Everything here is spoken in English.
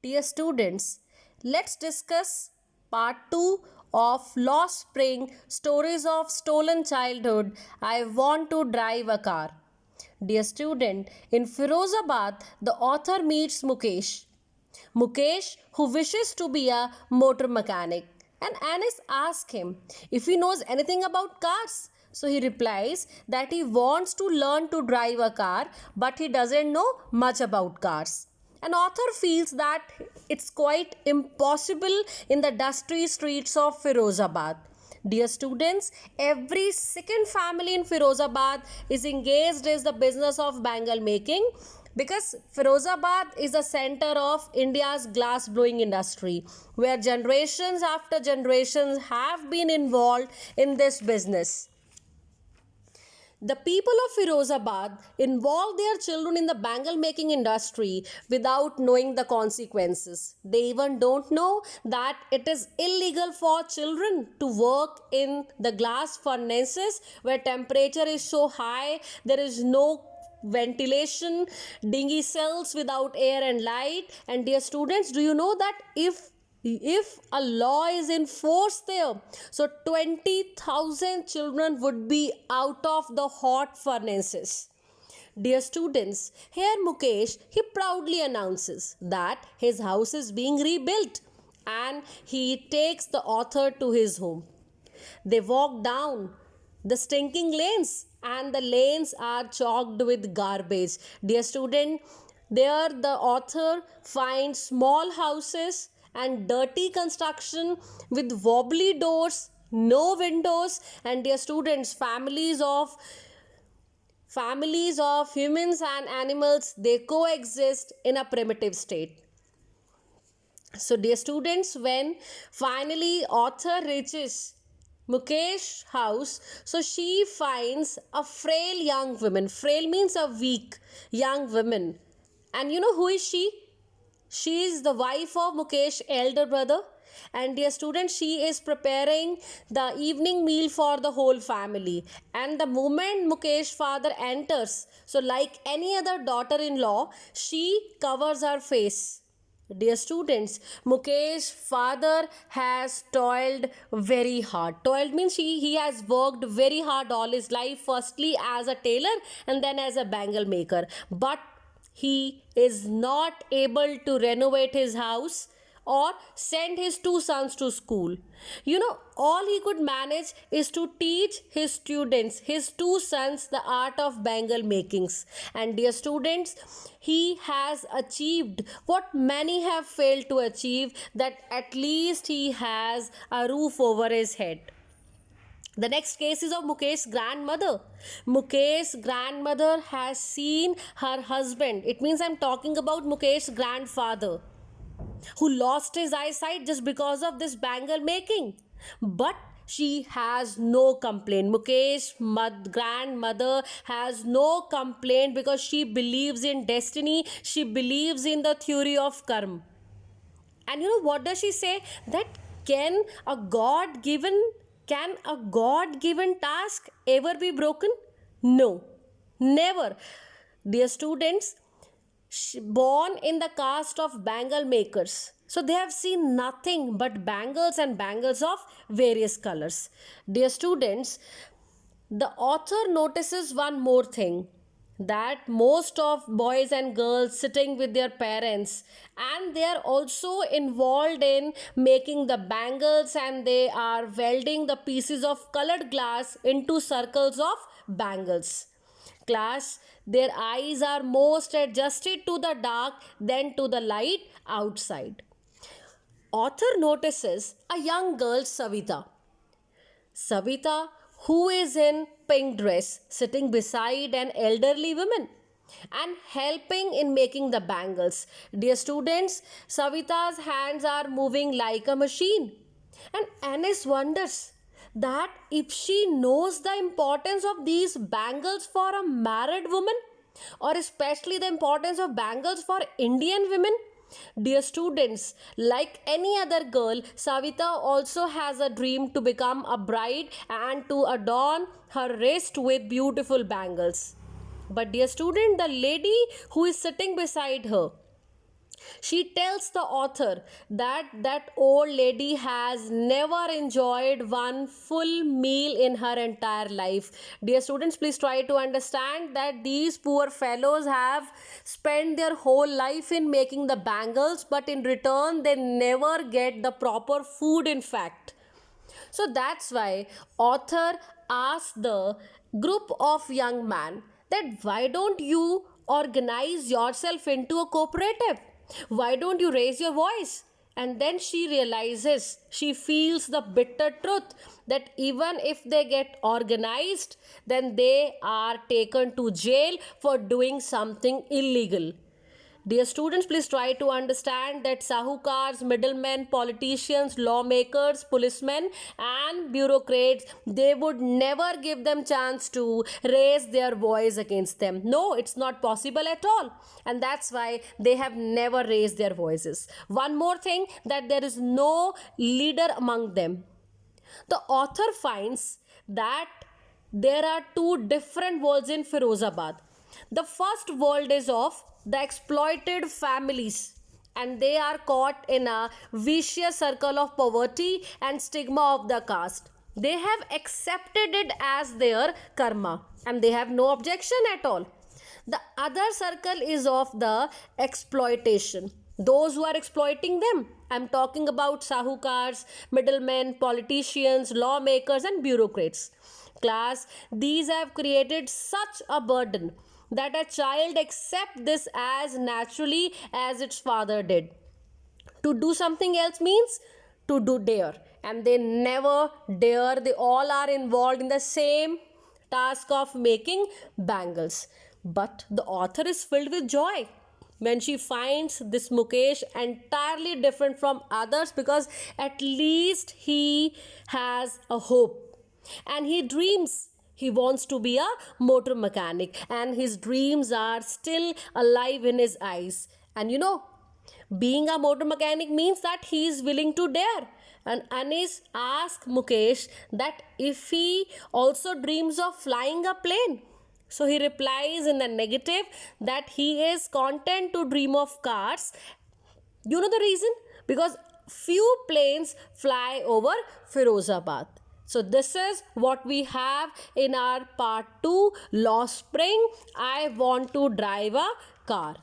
Dear students, let's discuss part 2 of Lost Spring Stories of Stolen Childhood. I want to drive a car. Dear student, in Firozabad, the author meets Mukesh. Mukesh, who wishes to be a motor mechanic. And Anis asks him if he knows anything about cars. So he replies that he wants to learn to drive a car, but he doesn't know much about cars. An author feels that it's quite impossible in the dusty streets of Firozabad. Dear students, every second family in Firozabad is engaged in the business of bangle making because Firozabad is the center of India's glass blowing industry where generations after generations have been involved in this business. The people of Firozabad involve their children in the bangle making industry without knowing the consequences. They even don't know that it is illegal for children to work in the glass furnaces where temperature is so high, there is no ventilation, dingy cells without air and light. And dear students, do you know that if a law is in force there, so 20,000 children would be out of the hot furnaces. Dear students, here Mukesh, he proudly announces that his house is being rebuilt and he takes the author to his home. They walk down the stinking lanes and the lanes are chalked with garbage. Dear student, there the author finds small houses and dirty construction with wobbly doors, no windows, and dear students, families of humans and animals, they coexist in a primitive state. So dear students, when finally author reaches Mukesh house, so she finds a frail young woman. Frail means a weak young woman. And you know who is she? She is the wife of Mukesh's elder brother. And dear students, she is preparing the evening meal for the whole family. And the moment Mukesh's father enters, so like any other daughter-in-law, she covers her face. Dear students, Mukesh's father has toiled very hard. Toiled means he has worked very hard all his life, firstly as a tailor and then as a bangle maker. But he is not able to renovate his house or send his two sons to school. You know, all he could manage is to teach his students, his two sons, the art of bangle makings. And dear students, he has achieved what many have failed to achieve, that at least he has a roof over his head. The next case is of Mukesh's grandmother. Mukesh's grandmother has seen her husband. It means I'm talking about Mukesh's grandfather, who lost his eyesight just because of this bangle making. But she has no complaint. Mukesh's grandmother has no complaint because she believes in destiny. She believes in the theory of karma. And you know what does she say? That can a God given task ever be broken? No, never. Dear students, born in the caste of bangle makers, so they have seen nothing but bangles and bangles of various colors. Dear students, the author notices one more thing, that most of boys and girls sitting with their parents, and they are also involved in making the bangles, and they are welding the pieces of colored glass into circles of bangles. Class, their eyes are most adjusted to the dark than to the light outside. Author notices a young girl, Savita, who is in pink dress, sitting beside an elderly woman and helping in making the bangles. Dear students, Savita's hands are moving like a machine. And Anis wonders that if she knows the importance of these bangles for a married woman, or especially the importance of bangles for Indian women. Dear students, like any other girl, Savita also has a dream to become a bride and to adorn her wrist with beautiful bangles. But dear student, the lady who is sitting beside her, She tells the author that that old lady has never enjoyed one full meal in her entire life. Dear students, please try to understand that these poor fellows have spent their whole life in making the bangles, but in return, they never get the proper food, in fact. So that's why author asked the group of young men that why don't you organize yourself into a cooperative? Why don't you raise your voice? And then she realizes, she feels the bitter truth that even if they get organized, then they are taken to jail for doing something illegal. Dear students, please try to understand that sahukars, middlemen, politicians, lawmakers, policemen and bureaucrats, they would never give them chance to raise their voice against them. No, it's not possible at all. And that's why they have never raised their voices. One more thing, that there is no leader among them. The author finds that there are two different worlds in Firozabad. The first world is of the exploited families, and they are caught in a vicious circle of poverty and stigma of the caste. They have accepted it as their karma and they have no objection at all. The other circle is of the exploitation, those who are exploiting them. I'm talking about sahukars, middlemen, politicians, lawmakers, and bureaucrats. Class, these have created such a burden that a child accepts this as naturally as its father did. To do something else means to do dare, and they never dare. They all are involved in the same task of making bangles. But the author is filled with joy when she finds this Mukesh entirely different from others, because at least he has a hope and he dreams. He wants to be a motor mechanic and his dreams are still alive in his eyes. And being a motor mechanic means that he is willing to dare. And Anis asked Mukesh that if he also dreams of flying a plane. So he replies in the negative that he is content to dream of cars. You know the reason? Because few planes fly over Firozabad. So this is what we have in our part 2, Lost Spring. I want to drive a car.